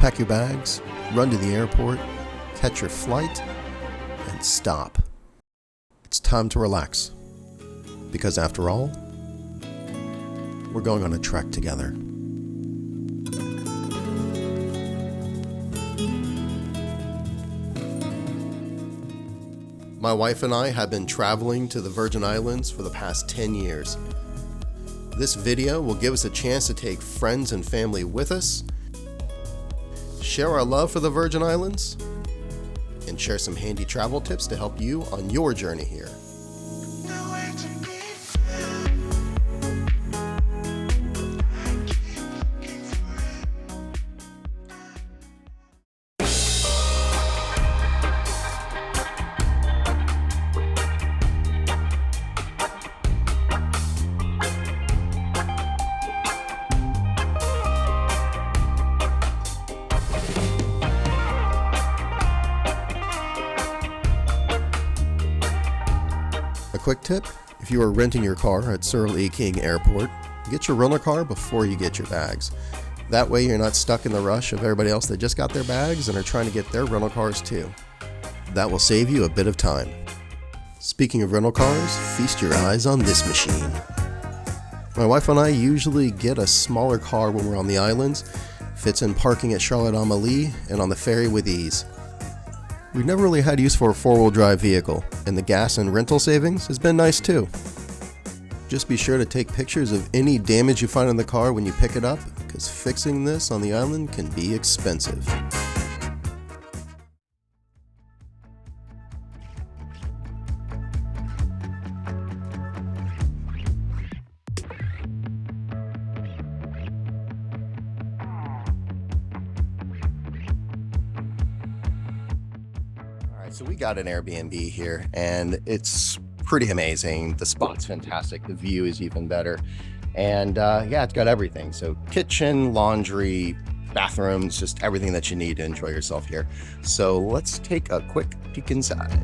pack your bags, run to the airport, catch your flight, and stop. It's time to relax. Because after all, we're going on a trek together. My wife and I have been traveling to the Virgin Islands for the past 10 years. This video will give us a chance to take friends and family with us, share our love for the Virgin Islands, and share some handy travel tips to help you on your journey here. A quick tip, if you are renting your car at Cyril E. King Airport, get your rental car before you get your bags. That way you're not stuck in the rush of everybody else that just got their bags and are trying to get their rental cars too. That will save you a bit of time. Speaking of rental cars, feast your eyes on this machine. My wife and I usually get a smaller car when we're on the islands, fits in parking at Charlotte Amalie and on the ferry with ease. We've never really had use for a four-wheel drive vehicle, and the gas and rental savings has been nice too. Just be sure to take pictures of any damage you find in the car when you pick it up, because fixing this on the island can be expensive. So we got an Airbnb here and it's pretty amazing. The spot's fantastic. The view is even better. And yeah, it's got everything. So kitchen, laundry, bathrooms, just everything that you need to enjoy yourself here. So let's take a quick peek inside.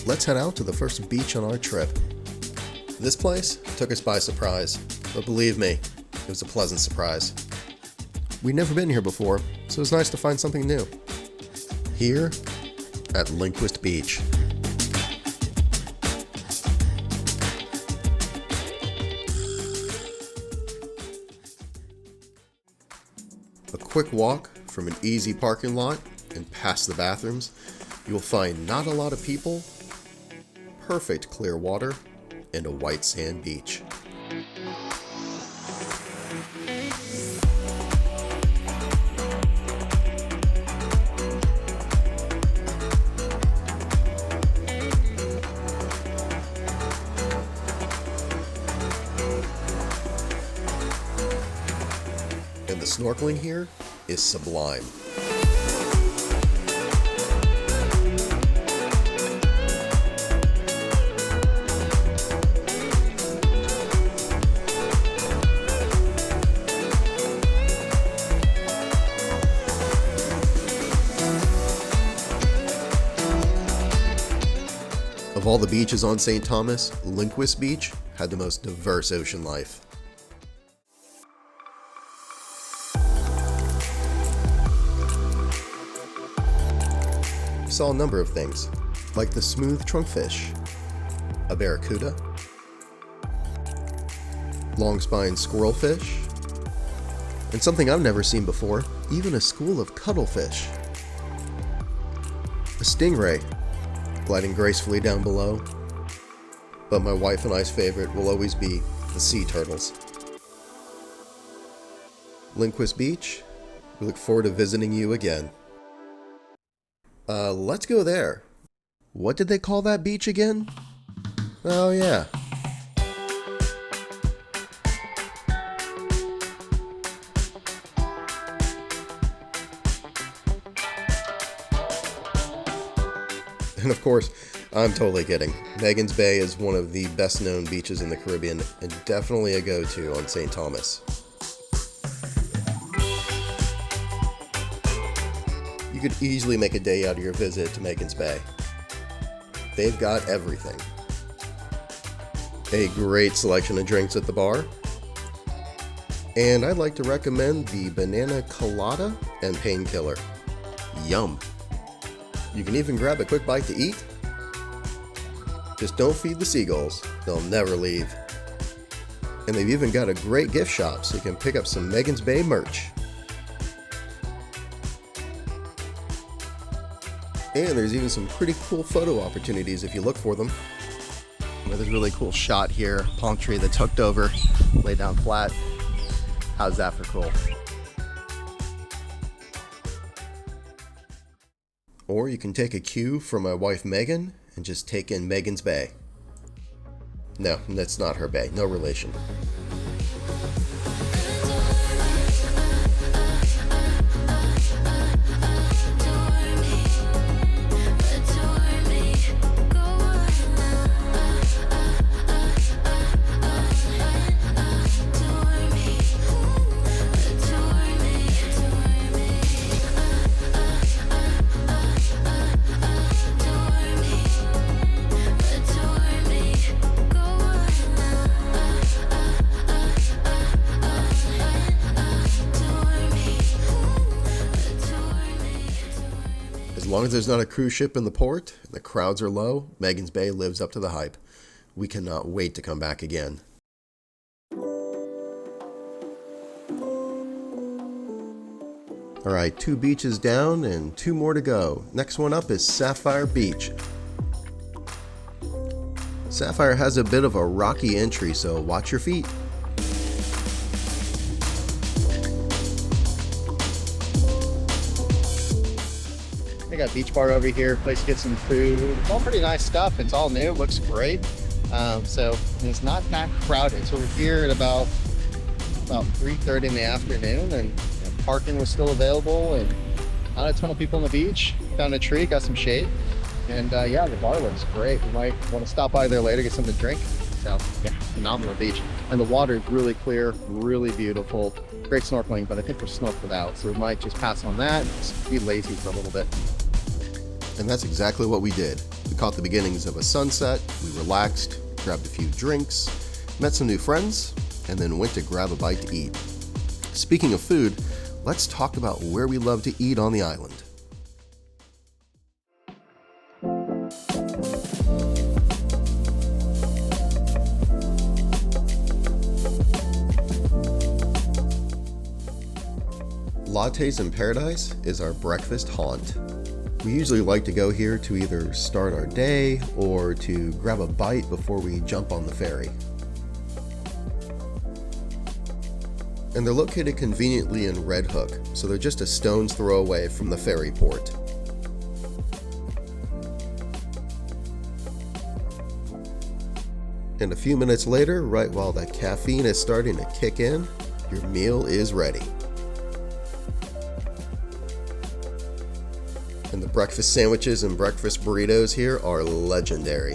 Let's head out to the first beach on our trip. This place took us by surprise, but believe me, it was a pleasant surprise. We'd never been here before, so it was nice to find something new. Here at Lindquist Beach. A quick walk from an easy parking lot and past the bathrooms, you'll find not a lot of people, perfect clear water, and a white sand beach. And the snorkeling here is sublime. Of all the beaches on St. Thomas, Lindquist Beach had the most diverse ocean life. We saw a number of things, like the smooth trunkfish, a barracuda, long-spine squirrelfish, and something I've never seen before, even a school of cuttlefish. A stingray, gliding gracefully down below. But my wife and I's favorite will always be the sea turtles. Lindquist Beach, we look forward to visiting you again. Let's go there. What did they call that beach again? Oh yeah. And of course, I'm totally kidding. Magens Bay is one of the best known beaches in the Caribbean and definitely a go-to on St. Thomas. You could easily make a day out of your visit to Magens Bay. They've got everything. A great selection of drinks at the bar. And I'd like to recommend the banana colada and painkiller. Yum. You can even grab a quick bite to eat. Just don't feed the seagulls, they'll never leave. And they've even got a great gift shop so you can pick up some Magens Bay merch. And there's even some pretty cool photo opportunities if you look for them. There's a really cool shot here, palm tree that's hooked over, laid down flat. How's that for cool? Or you can take a cue from my wife Megan and just take in Magens Bay. No, that's not her bay, no relation. As long as there's not a cruise ship in the port and the crowds are low, Magens Bay lives up to the hype. We cannot wait to come back again. Alright, 2 beaches down and 2 more to go. Next one up is Sapphire Beach. Sapphire has a bit of a rocky entry, so watch your feet. They got a beach bar over here, place to get some food. It's all pretty nice stuff. It's all new, looks great. So it's not that crowded. So we're here at about 3:30 in the afternoon, and parking was still available, and not a ton of people on the beach. Found a tree, got some shade, and yeah, the bar looks great. We might want to stop by there later, get something to drink. So yeah, phenomenal beach, and the water is really clear, really beautiful. Great snorkeling, but I think we're snorkeled out, so we might just pass on that and just be lazy for a little bit. And that's exactly what we did. We caught the beginnings of a sunset, we relaxed, grabbed a few drinks, met some new friends, and then went to grab a bite to eat. Speaking of food, let's talk about where we love to eat on the island. Lattes in Paradise is our breakfast haunt. We usually like to go here to either start our day or to grab a bite before we jump on the ferry. And they're located conveniently in Red Hook, so they're just a stone's throw away from the ferry port. And a few minutes later, right while the caffeine is starting to kick in, your meal is ready. And the breakfast sandwiches and breakfast burritos here are legendary.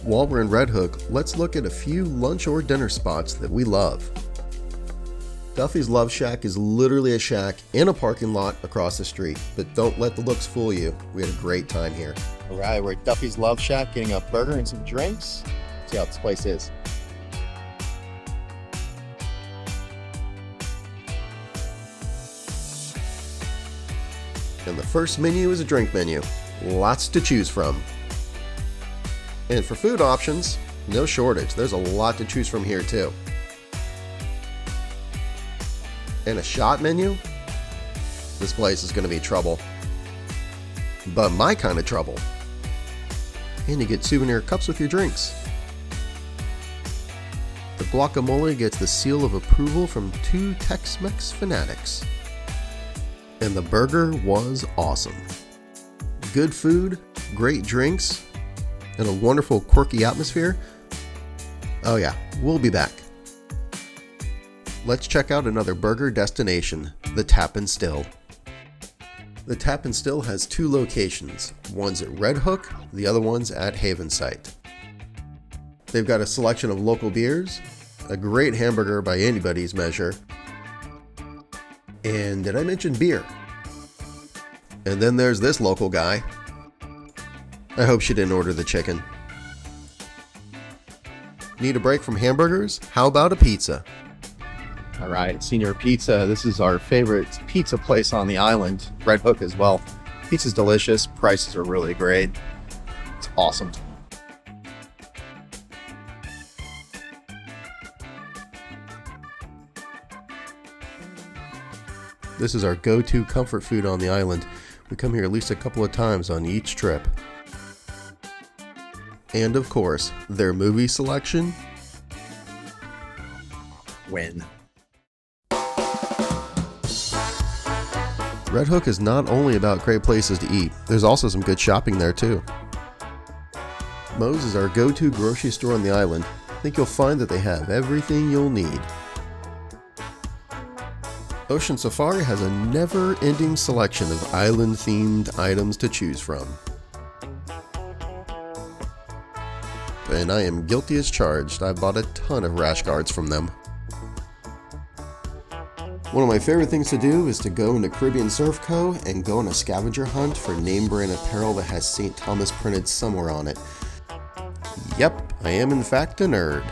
While we're in Red Hook, let's look at a few lunch or dinner spots that we love. Duffy's Love Shack is literally a shack in a parking lot across the street, but don't let the looks fool you. We had a great time here. All right, we're at Duffy's Love Shack getting a burger and some drinks. See how this place is. And the first menu is a drink menu. Lots to choose from. And for food options, no shortage. There's a lot to choose from here too. And a shot menu? This place is going to be trouble. But my kind of trouble. And you get souvenir cups with your drinks. The guacamole gets the seal of approval from 2 Tex-Mex fanatics. And the burger was awesome. Good food, great drinks, and a wonderful quirky atmosphere. Oh yeah, we'll be back. Let's check out another burger destination, the Tap and Still. The Tap and Still has two locations. One's at Red Hook, the other one's at Havensight. They've got a selection of local beers, a great hamburger by anybody's measure, and did I mention beer? And then there's this local guy. I hope she didn't order the chicken. Need a break from hamburgers? How about a pizza? All right, Senior Pizza. This is our favorite pizza place on the island. Red Hook as well. Pizza's delicious. Prices are really great. It's awesome. This is our go-to comfort food on the island. We come here at least a couple of times on each trip. And of course, their movie selection. Win. Red Hook is not only about great places to eat, there's also some good shopping there too. Moe's is our go-to grocery store on the island. I think you'll find that they have everything you'll need. Ocean Safari has a never-ending selection of island-themed items to choose from. And I am guilty as charged. I bought a ton of rash guards from them. One of my favorite things to do is to go into Caribbean Surf Co. and go on a scavenger hunt for name brand apparel that has St. Thomas printed somewhere on it. Yep, I am in fact a nerd.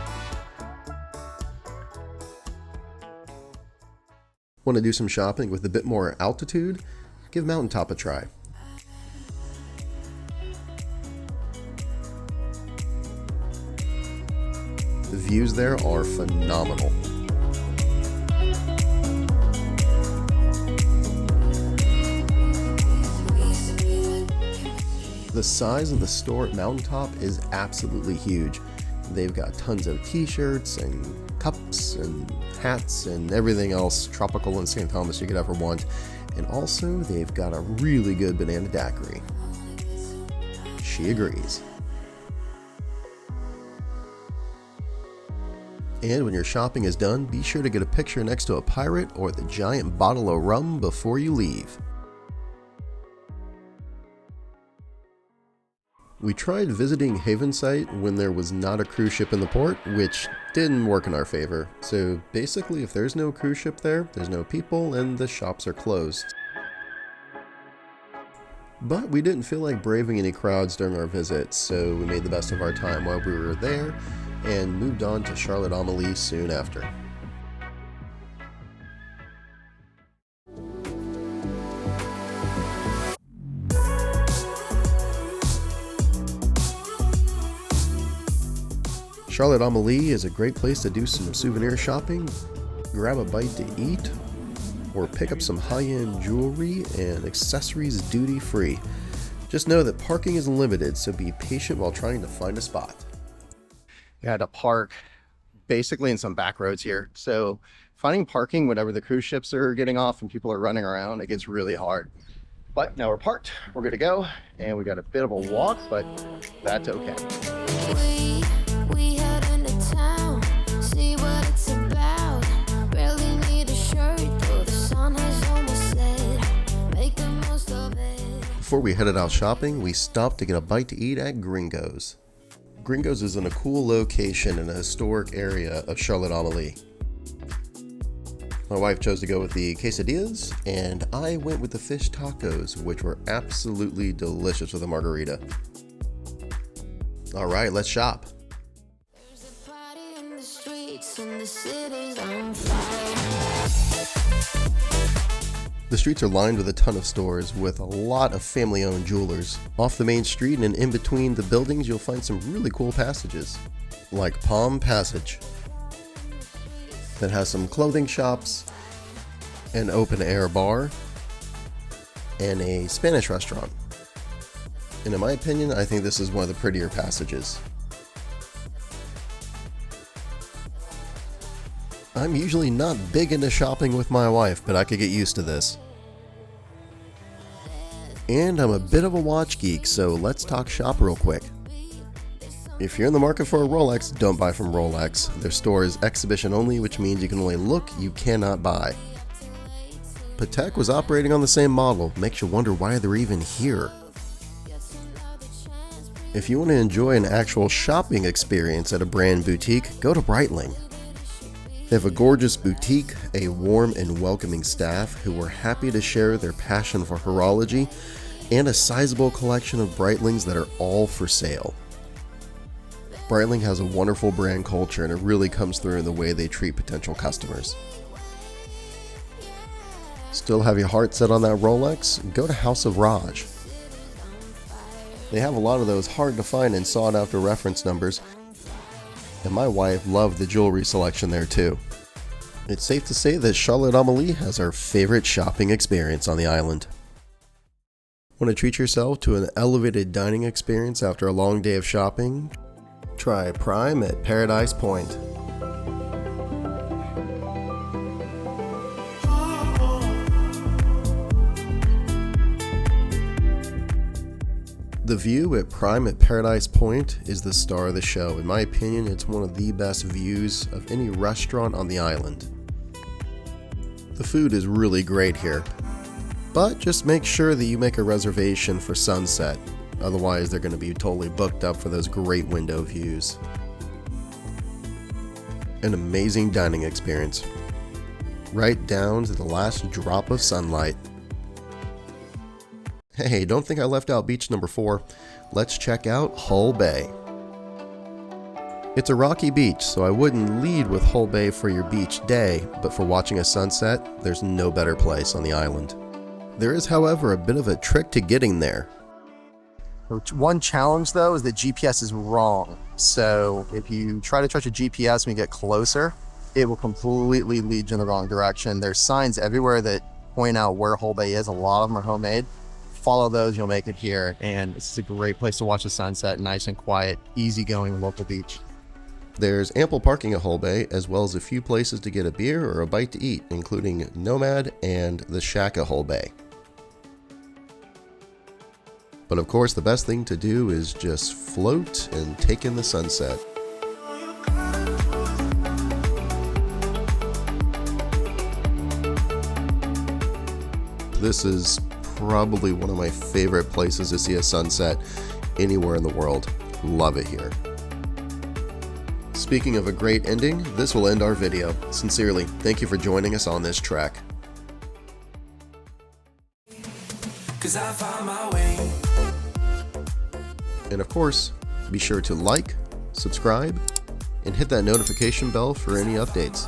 Want to do some shopping with a bit more altitude? Give Mountaintop a try. The views there are phenomenal. The size of the store at Mountaintop is absolutely huge. They've got tons of t-shirts and cups and hats and everything else tropical in St. Thomas you could ever want. And also they've got a really good banana daiquiri. She agrees. And when your shopping is done, be sure to get a picture next to a pirate or the giant bottle of rum before you leave. We tried visiting Havensight when there was not a cruise ship in the port, which didn't work in our favor. So basically, if there's no cruise ship there, there's no people and the shops are closed. But we didn't feel like braving any crowds during our visit, so we made the best of our time while we were there and moved on to Charlotte Amalie soon after. Charlotte Amalie is a great place to do some souvenir shopping, grab a bite to eat, or pick up some high-end jewelry and accessories duty-free. Just know that parking is limited, so be patient while trying to find a spot. You had to park basically in some back roads here. So finding parking whenever the cruise ships are getting off and people are running around, it gets really hard. But now we're parked, we're good to go, and we got a bit of a walk, but that's okay. We head into town, see what it's about. Barely need a shirt, though the sun has almost set. Make the most of it. Before we headed out shopping, we stopped to get a bite to eat at Gringo's. Gringo's is in a cool location in a historic area of Charlotte Amalie. My wife chose to go with the quesadillas, and I went with the fish tacos, which were absolutely delicious with a margarita. All right, let's shop. There's a party in the streets and the city's on fire. The streets are lined with a ton of stores with a lot of family-owned jewelers. Off the main street and in between the buildings, you'll find some really cool passages, like Palm Passage, that has some clothing shops, an open-air bar, and a Spanish restaurant. And in my opinion, I think this is one of the prettier passages. I'm usually not big into shopping with my wife, but I could get used to this. And I'm a bit of a watch geek, so let's talk shop real quick. If you're in the market for a Rolex, don't buy from Rolex. Their store is exhibition only, which means you can only look, you cannot buy. Patek was operating on the same model, makes you wonder why they're even here. If you want to enjoy an actual shopping experience at a brand boutique, go to Breitling. They have a gorgeous boutique, a warm and welcoming staff who are happy to share their passion for horology, and a sizable collection of Breitlings that are all for sale. Breitling has a wonderful brand culture, and it really comes through in the way they treat potential customers. Still have your heart set on that Rolex? Go to House of Raj. They have a lot of those hard to find and sought after reference numbers, and my wife loved the jewelry selection there too. It's safe to say that Charlotte Amalie has our favorite shopping experience on the island. Want to treat yourself to an elevated dining experience after a long day of shopping? Try Prime at Paradise Point. The view at Prime at Paradise Point is the star of the show. In my opinion, it's one of the best views of any restaurant on the island. The food is really great here, but just make sure that you make a reservation for sunset. Otherwise, they're going to be totally booked up for those great window views. An amazing dining experience, right down to the last drop of sunlight. Hey, don't think I left out beach number 4. Let's check out Hull Bay. It's a rocky beach, so I wouldn't lead with Hull Bay for your beach day, but for watching a sunset, there's no better place on the island. There is, however, a bit of a trick to getting there. One challenge though is that GPS is wrong. So if you try to trust your GPS when you get closer, it will completely lead you in the wrong direction. There's signs everywhere that point out where Hull Bay is. A lot of them are homemade. Follow those, you'll make it here. And this is a great place to watch the sunset, nice and quiet, easygoing local beach. There's ample parking at Hull Bay, as well as a few places to get a beer or a bite to eat, including Nomad and the Shack at Hull Bay. But of course, the best thing to do is just float and take in the sunset. This is probably one of my favorite places to see a sunset anywhere in the world. Love it here. Speaking of a great ending, this will end our video. Sincerely, thank you for joining us on this trek. 'Cause I found my way. And of course, be sure to like, subscribe, and hit that notification bell for any updates.